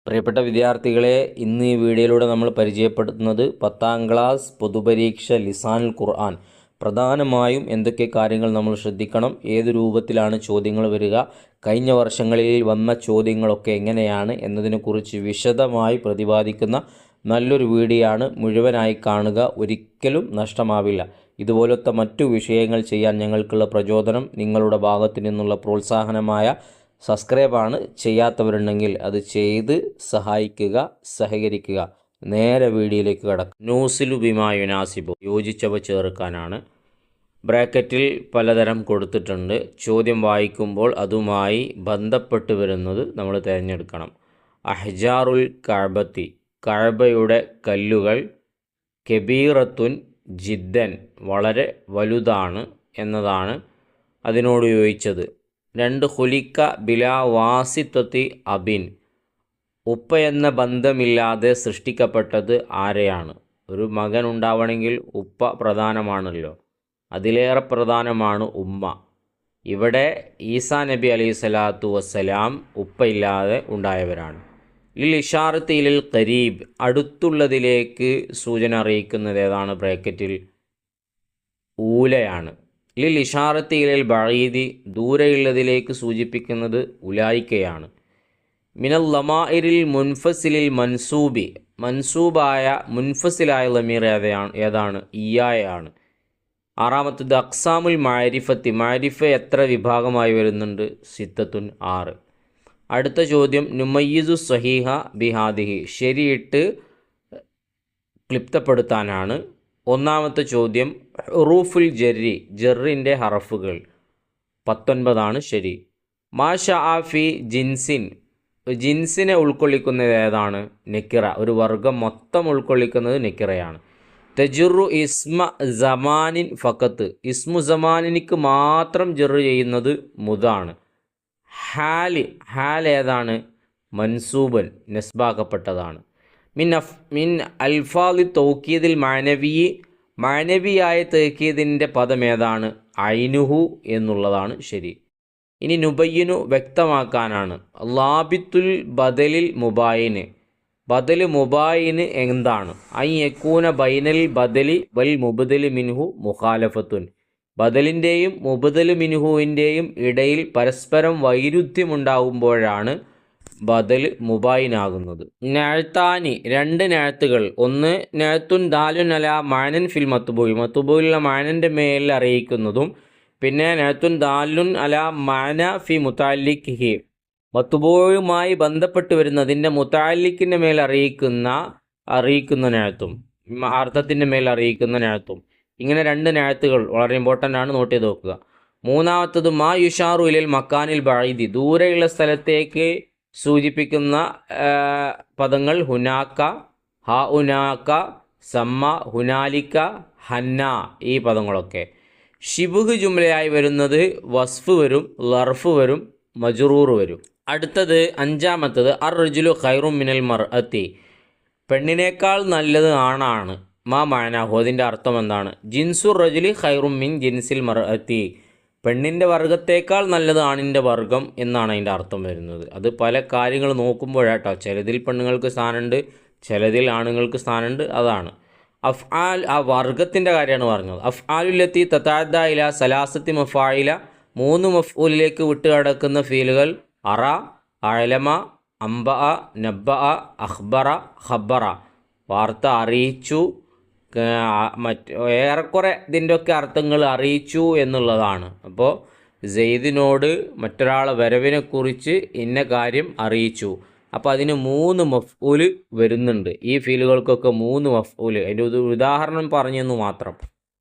പ്രിയപ്പെട്ട വിദ്യാർത്ഥികളെ, ഇന്ന് ഈ വീഡിയോയിലൂടെ നമ്മൾ പരിചയപ്പെടുത്തുന്നത് 10ാം ക്ലാസ് പൊതുപരീക്ഷ ലിസാനുൽ ഖുർആൻ. പ്രധാനമായും എന്തൊക്കെ കാര്യങ്ങൾ നമ്മൾ ശ്രദ്ധിക്കണം, ഏത് രൂപത്തിലാണ് ചോദ്യങ്ങൾ വരിക, കഴിഞ്ഞ വർഷങ്ങളിൽ വന്ന ചോദ്യങ്ങളൊക്കെ എങ്ങനെയാണ് എന്നതിനെക്കുറിച്ച് വിശദമായി പ്രതിപാദിക്കുന്ന നല്ലൊരു വീഡിയോ ആണ്. മുഴുവനായി കാണുക, ഒരിക്കലും നഷ്ടമാവില്ല. ഇതുപോലത്തെ മറ്റു വിഷയങ്ങൾ ചെയ്യാൻ ഞങ്ങൾക്കുള്ള പ്രചോദനം നിങ്ങളുടെ ഭാഗത്തു നിന്നുള്ള പ്രോത്സാഹനമായ സബ്സ്ക്രൈബാണ്. ചെയ്യാത്തവരുണ്ടെങ്കിൽ അത് ചെയ്ത് സഹായിക്കുക, സഹകരിക്കുക. നേരെ വീഡിയോയിലേക്ക് കടക്കാം. നൂസിലു ബിമാ യുനാസിബു, യോജിച്ചവ ചേർക്കാനാണ്. ബ്രാക്കറ്റിൽ പലതരം കൊടുത്തിട്ടുണ്ട്. ചോദ്യം വായിക്കുമ്പോൾ അതുമായി ബന്ധപ്പെട്ട് വരുന്നത് നമ്മൾ തിരഞ്ഞെടുക്കണം. അഹ്ജാറുൽ കഅബത്തി, കഅബയുടെ കല്ലുകൾ, കബീറത്തുൻ ജിദ്ദൻ, വളരെ വലുതാണ് എന്നതാണ് അതിനോട് യോജിച്ചത്. 2 ഖുലിക്ക ബിലാ വാസിത്തത്തി അബിൻ, ഉപ്പ എന്ന ബന്ധമില്ലാതെ സൃഷ്ടിക്കപ്പെട്ടത് ആരെയാണ്? ഒരു മകൻ ഉണ്ടാവണമെങ്കിൽ ഉപ്പ പ്രധാനമാണല്ലോ, അതിലേറെ പ്രധാനമാണ് ഉമ്മ. ഇവിടെ ഈസാ നബി അലൈഹി സ്വലാത്തു വസ്സലാം ഉപ്പയില്ലാതെ ഉണ്ടായവരാണ്. ലിൽ ഇഷാറത്ത് ഇലിൽ ഖരീബ്, അടുത്തുള്ളതിലേക്ക് സൂചന അറിയിക്കുന്നത് ഏതാണ്? ബ്രാക്കറ്റിൽ ഊലയാണ്. ലിൽ ഇഷാറത്ത് ഇലിൽ ബഈദി, ദൂരെയുള്ളതിലേക്ക് സൂചിപ്പിക്കുന്നത് ഉലായിക്കയാണ്. മിനൽ ലമാഇരിൽ മുൻഫസിലിൽ മൻസൂബി, മൻസൂബായ മുൻഫസിലായ ലമീർ ഏതാണ്? ഇയായാണ്. 6. അക്സാമുൽ മാരിഫത്തി, മാരിഫ എത്ര വിഭാഗമായി വരുന്നുണ്ട്? സിത്തത്തുൻ, 6. അടുത്ത ചോദ്യം നുമയ്യിസു സഹീഹ ബിഹാദിഹി, ശരിയിട്ട് ക്ലിപ്തപ്പെടുത്താനാണ്. 1ാമത്തെ ചോദ്യം ഹുറൂഫുൽ ജർരി, ജറിൻ്റെ ഹറഫുകൾ, 19 ശരി. മാ ഷാഫി ജിൻസിൻ, ജിൻസിനെ ഉൾക്കൊള്ളിക്കുന്നത് ഏതാണ്? നെക്കിറ, ഒരു വർഗം മൊത്തം ഉൾക്കൊള്ളിക്കുന്നത് നെക്കിറയാണ്. തജുറു ഇസ്മ സമാനിൻ ഫക്കത്ത്, ഇസ്മു സമാനിനിക്ക് മാത്രം ജറ് ചെയ്യുന്നത് മുതാണ്. ഹാൽ ഏതാണ്? മൻസൂബൻ, നസ്ബാക്കപ്പെട്ടതാണ്. മിൻ അൽഫാലി തൗക്കീദിൽ മാനവി, മാനവിയായ തൗക്കീദിൻ്റെ പദം ഏതാണ്? ഐനുഹു എന്നുള്ളതാണ് ശരി. ഇനി നുബയ്യനു, വ്യക്തമാക്കാനാണ്. ലാബിത്തുൽ ബദലിൽ മുബായിന്, ബദൽ മുബായിന് എന്താണ്? ഐ യക്കൂന ബൈനൽ ബദലി വൽ മുബദലി മിൻഹു മുഖാലഫത്തുൻ, ബദലിൻ്റെയും മുബദലു മിൻഹുവിൻ്റെയും ഇടയിൽ പരസ്പരം വൈരുദ്ധ്യമുണ്ടാകുമ്പോഴാണ് ബദൽ മുബായിനാകുന്നത്. നഅ്താനി, 2 നഅ്ത്തുകൾ. ഒന്ന് നഅ്തുൻ ദാലുൻ അല മാനൻ ഫിൽ മത്ബൂഇ, മത്ബൂഇലുള്ള മാനൻ്റെ മേൽ അറിയിക്കുന്നതും, പിന്നെ നഅ്തുൻ ദാലുൻ അല മാന ഫി മുതഅല്ലിഖിഹി, മത്ബൂഉമായി ബന്ധപ്പെട്ട് വരുന്നതിൻ്റെ മുതഅല്ലിഖിൻ്റെ മേൽ അറിയിക്കുന്ന നഅ്തും, അർത്ഥത്തിൻ്റെ മേൽ അറിയിക്കുന്ന നഅ്തും. ഇങ്ങനെ 2 നഅ്ത്തുകൾ വളരെ ഇമ്പോർട്ടൻ്റ് ആണ്, നോട്ട് ചെയ്ത് നോക്കുക. 3ാമത്തത് മാ യുഷാറു ഇലൽ മക്കാനിൽ ബഈദി, ദൂരെയുള്ള സ്ഥലത്തേക്ക് സൂചിപ്പിക്കുന്ന പദങ്ങൾ ഹുനാക്ക, ഹ ഉനാക്ക, സമ്മ, ഹുനാലിക്ക, ഹന്ന, ഈ പദങ്ങളൊക്കെ. ഷിബുഹ് ജുംലയായി വരുന്നത് വസ്ഫ് വരും, ലർഫ് വരും, മജ്റൂർ വരും. അടുത്തത് 5ാമത്തത് അർ റജുലു ഖൈറും മിനൽ മർഅത്തി, പെണ്ണിനേക്കാൾ നല്ലത് ആണാണ്. മാ മാനാഹു, അതിൻ്റെ അർത്ഥം എന്താണ്? ജിൻസുർ റജുലി ഖൈറും മിൻ ജിൻസിൽ മർഅത്തി, പെണ്ണിൻ്റെ വർഗത്തേക്കാൾ നല്ലത് ആണിൻ്റെ വർഗം എന്നാണ് അതിൻ്റെ അർത്ഥം വരുന്നത്. അത് പല കാര്യങ്ങൾ നോക്കുമ്പോഴാട്ടോ, ചിലതിൽ പെണ്ണുങ്ങൾക്ക് സ്ഥാനമുണ്ട്, ചിലതിൽ ആണുങ്ങൾക്ക് സ്ഥാനമുണ്ട്, അതാണ്. അഫ്ആൽ, ആ വർഗത്തിൻ്റെ കാര്യമാണ് പറഞ്ഞത്. അഫ്ആലുല്ലത്തി തതഅദ്ദ ഇല സലാസത്തി മഫായില, 3 മഫ്ഊലിലേക്ക് വിട്ടുകിടക്കുന്ന ഫീലുകൾ അറ, അഅലമ, അംബഅ, നബ്ബഅ, അഖ്ബറ, ഖബ്ബറ, വാർത്ത അറിയിച്ചു, ഏറെക്കുറെ ഇതിൻ്റെയൊക്കെ അർത്ഥങ്ങൾ അറിയിച്ചു എന്നുള്ളതാണ്. അപ്പോൾ സെയ്ദിനോട് മറ്റൊരാളെ വരവിനെക്കുറിച്ച് ഇന്ന കാര്യം അറിയിച്ചു. അപ്പോൾ അതിന് 3 മഫ്ഊല് വരുന്നുണ്ട്. ഈ ഫീലുകൾക്കൊക്കെ 3 മഫ്ഊല്, അതിൻ്റെ ഒരു ഉദാഹരണം പറഞ്ഞെന്ന് മാത്രം.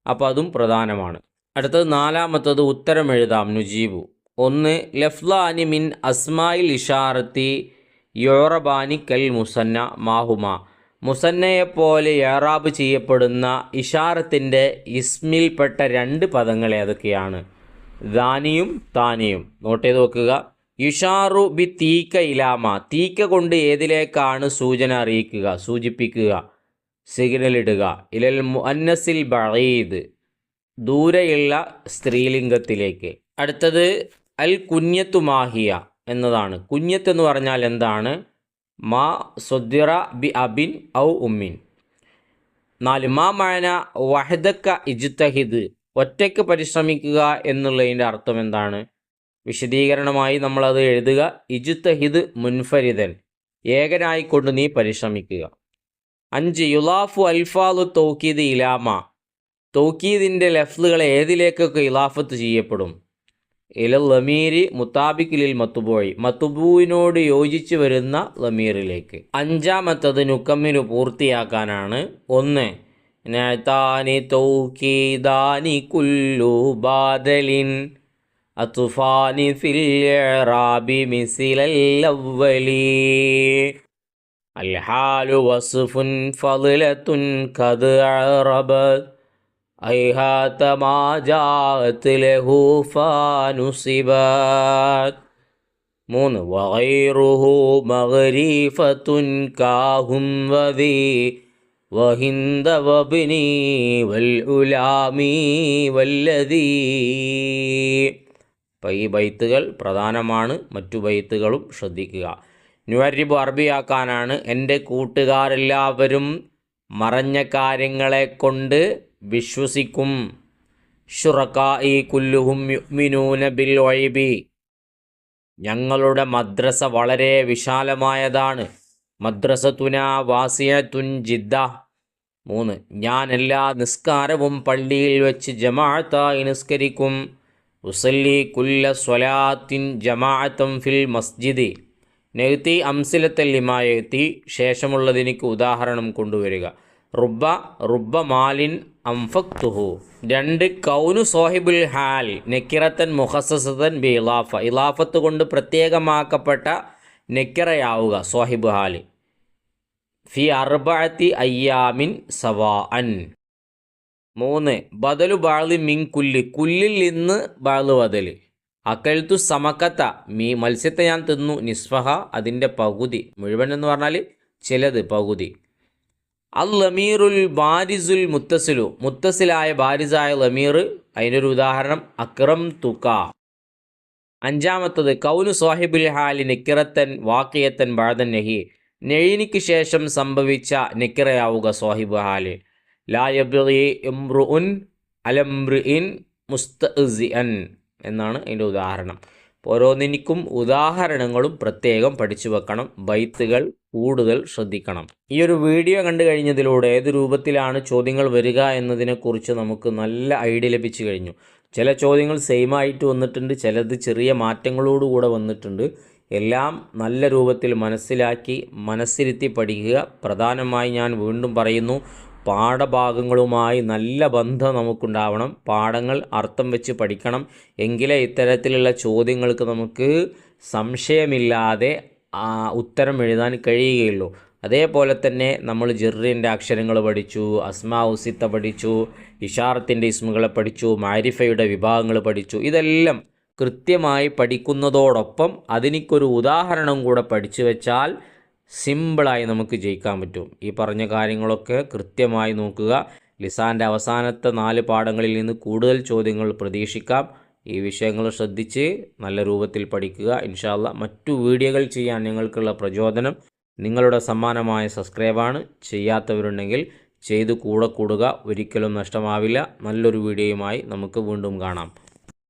അപ്പോൾ അതും പ്രധാനമാണ്. അടുത്തത് 4ാമത്തത് ഉത്തരം എഴുതാം. നുജീബു. 1 ലഫ്ലാനി മിൻ അസ്മായിൽ ഇഷാറത്തി യുറബാനി കൽ മുസന്ന മാഹുമ, മുസന്നയെപ്പോലെ ഇഅ്റാബ് ചെയ്യപ്പെടുന്ന ഇഷാറത്തിൻ്റെ ഇസ്മിൽപ്പെട്ട 2 പദങ്ങൾ ഏതൊക്കെയാണ്? ദാനിയും താനിയും. നോട്ട് ചെയ്ത് നോക്കുക. യുഷാറു ബി തീക്ക ഇലാമ, തീക്ക കൊണ്ട് ഏതിലേക്കാണ് സൂചന അറിയിക്കുക, സൂചിപ്പിക്കുക, സിഗ്നൽ ഇടുക? ഇലൽ മുഅന്നസിൽ ബഈദ്, ദൂരെയുള്ള സ്ത്രീലിംഗത്തിലേക്ക്. അടുത്തത് അൽ കുഞ്ഞത്തു മാഹിയ എന്നതാണ്. കുഞ്ഞത്ത് എന്ന് പറഞ്ഞാൽ എന്താണ്? മാ സുദ്ദിറ ബി അബിൻ ഔ ഉമ്മിൻ. 4 മാ മഅന വഹദക ഇജ്തഹിദ്, ഒറ്റയ്ക്ക് പരിശ്രമിക്കുക എന്നുള്ളതിൻ്റെ അർത്ഥം എന്താണ്? വിശദീകരണമായി നമ്മളത് എഴുതുക. ഇജ്തഹിദ് മുൻഫരിദൻ, ഏകനായിക്കൊണ്ട് നീ പരിശ്രമിക്കുക. 5 യുലാഫു അൽഫാലു തൗക്കീദ് ഇലാമ, തൗക്കീദിൻ്റെ ലഫ്ലുകൾ ഏതിലേക്കൊക്കെ ഇലാഫത്ത് ചെയ്യപ്പെടും? ഇലൽ ലമീരി മുത്താബിഖിലിൽ മത്തുബൂഇ, മത്തുബൂവിനോട് യോജിച്ച് വരുന്ന ലമീറിലേക്ക്. 5-മത്തത് നുക്കമ്മിനു പൂർത്തിയാക്കാനാണ്. 1 നഅതാനി തൗക്കീദാനി കുല്ലു ബാദലിൻ അത്ഫാനി ഫിൽ ഇറാബി മിസിലൽ അവ്വലി അൽ ഹാലു വസ്ഫുൻ ഫളലത്തുൻ ഖദ് അറബത് أيهات ما جاءت له فنصبت. 3 وغيره مغريفة كاهم وذي وهند وابني والعلامي والذي. അപ്പോൾ ഈ ബൈത്തുകൾ പ്രധാനമാണ്, മറ്റു ബൈത്തുകളും ശ്രദ്ധിക്കുക. നുഅരിബ് അറബിയാക്കാനാണ്. എൻ്റെ കൂട്ടുകാരെല്ലാവരും മറഞ്ഞ കാര്യങ്ങളെ കൊണ്ട് വിശ്വസിക്കും. ശുറകാഇ കുല്ലുഹും യുഅ്മിനൂന ബിൽ ഗൈബി, ഞങ്ങളുടെ മദ്രസ വളരെ വിശാലമായതാണ്. മദ്രസതുന വാസിയത്തുൻ ജിദ്ദ. 3 ഞാൻ എല്ലാ നിസ്കാരവും പള്ളിയിൽ വെച്ച് ജമാഅത്തായി നിസ്കരിക്കും. ഉസല്ലി കുല്ല സ്വലാത്തിൻ ജമാഅത്തൻ ഫിൽ മസ്ജിദി. നെയ്ത്തി അംസിലത്തൽ ലിമായത്തി, ശേഷമുള്ളതിനിക്ക് ഉദാഹരണം കൊണ്ടുവരിക. റുബ്ബ മാലിൻ അംഫക്തുഹു. 2 കൗനു സോഹിബുൽ ഹാൽ നെക്കിറത്തൻ മുഖസ്സസതൻ ബി ഇലാഫ, ഇലാഫത്ത് കൊണ്ട് പ്രത്യേകമാക്കപ്പെട്ട നെക്കിറയാവുക സോഹിബ് ഹാൽ. ഫി 4 അയ്യാമിൻ സവാഅൻ. 3 ബദലു ബാളി മിൻ കുല്ലി, കുല്ലിൽ നിന്ന് ബാള് ബദൽ. അക്കൽത്തു സമക്കത്ത, മത്സ്യത്തെ ഞാൻ തിന്നു. നിസ്ഫഹ, അതിൻ്റെ പകുതി. മുഴുവൻ എന്ന് പറഞ്ഞാൽ ചിലത്, പകുതി. അൽ ലമീറുൽ ബാരിസുൽ മുത്തസിലു, മുത്തസിലായ ബാരിസായ ലമീർ, അതിനൊരു ഉദാഹരണം അക്രം തുക. 5-മത്തത് കൗനു സാഹിബുൽ ഹാലി നെക്കിറത്തൻ വാക്കിയത്തൻ ബഅദൻ നഹി, നെയ്നിക്ക് ശേഷം സംഭവിച്ച നെക്കിറയാവുക സാഹിബ് ഹാല്. ലാ യബ്ഗി ഇംറുഉൻ അലംറിഇൻ മുസ്തഅ്സിഅൻ എന്നാണ് അതിൻ്റെ ഉദാഹരണം. ഓരോന്നിനും ഉദാഹരണങ്ങളും പ്രത്യേകം പഠിച്ചു വെക്കണം. ബൈത്തുകൾ കൂടുതൽ ശ്രദ്ധിക്കണം. ഈ ഒരു വീഡിയോ കണ്ടു കഴിഞ്ഞതിലൂടെ ഏത് രൂപത്തിലാണ് ചോദ്യങ്ങൾ വരിക എന്നതിനെക്കുറിച്ച് നമുക്ക് നല്ല ഐഡിയ ലഭിച്ചു കഴിഞ്ഞു. ചില ചോദ്യങ്ങൾ സെയിം ആയിട്ട് വന്നിട്ടുണ്ട്, ചിലത് ചെറിയ മാറ്റങ്ങളോടുകൂടെ വന്നിട്ടുണ്ട്. എല്ലാം നല്ല രൂപത്തിൽ മനസ്സിലാക്കി മനസ്സിരുത്തി പഠിക്കുക. പ്രധാനമായി ഞാൻ വീണ്ടും പറയുന്നു, പാഠഭാഗങ്ങളുമായി നല്ല ബന്ധം നമുക്കുണ്ടാവണം. പാഠങ്ങൾ അർത്ഥം വെച്ച് പഠിക്കണം. എങ്കിലേ ഇത്തരത്തിലുള്ള ചോദ്യങ്ങൾക്ക് നമുക്ക് സംശയമില്ലാതെ ഉത്തരം എഴുതാൻ കഴിയുകയുള്ളൂ. അതേപോലെ തന്നെ നമ്മൾ ജെറിൻ്റെ അക്ഷരങ്ങൾ പഠിച്ചു, അസ്മാ ഉസിത്ത പഠിച്ചു, ഇഷാറത്തിൻ്റെ ഇസ്മുകളെ പഠിച്ചു, മാരിഫയുടെ വിഭാഗങ്ങൾ പഠിച്ചു. ഇതെല്ലാം കൃത്യമായി പഠിക്കുന്നതോടൊപ്പം അതിനൊരു ഉദാഹരണം കൂടെ പഠിച്ചു വെച്ചാൽ സിമ്പിളായി നമുക്ക് ജയിക്കാൻ പറ്റും. ഈ പറഞ്ഞ കാര്യങ്ങളൊക്കെ കൃത്യമായി നോക്കുക. ലിസാൻ്റെ അവസാനത്തെ 4 പാഠങ്ങളിൽ നിന്ന് കൂടുതൽ ചോദ്യങ്ങൾ പ്രതീക്ഷിക്കാം. ഈ വിഷയങ്ങൾ ശ്രദ്ധിച്ച് നല്ല രൂപത്തിൽ പഠിക്കുക. ഇൻഷാ അല്ലാഹ് മറ്റു വീഡിയോകൾ ചെയ്യാൻ ഞങ്ങൾക്കുള്ള പ്രചോദനം നിങ്ങളുടെ സമ്മാനമായ സബ്സ്ക്രൈബാണ്. ചെയ്യാത്തവരുണ്ടെങ്കിൽ ചെയ്ത് കൂടെ കൂടുക, ഒരിക്കലും നഷ്ടമാവില്ല. നല്ലൊരു വീഡിയോയുമായി നമുക്ക് വീണ്ടും കാണാം.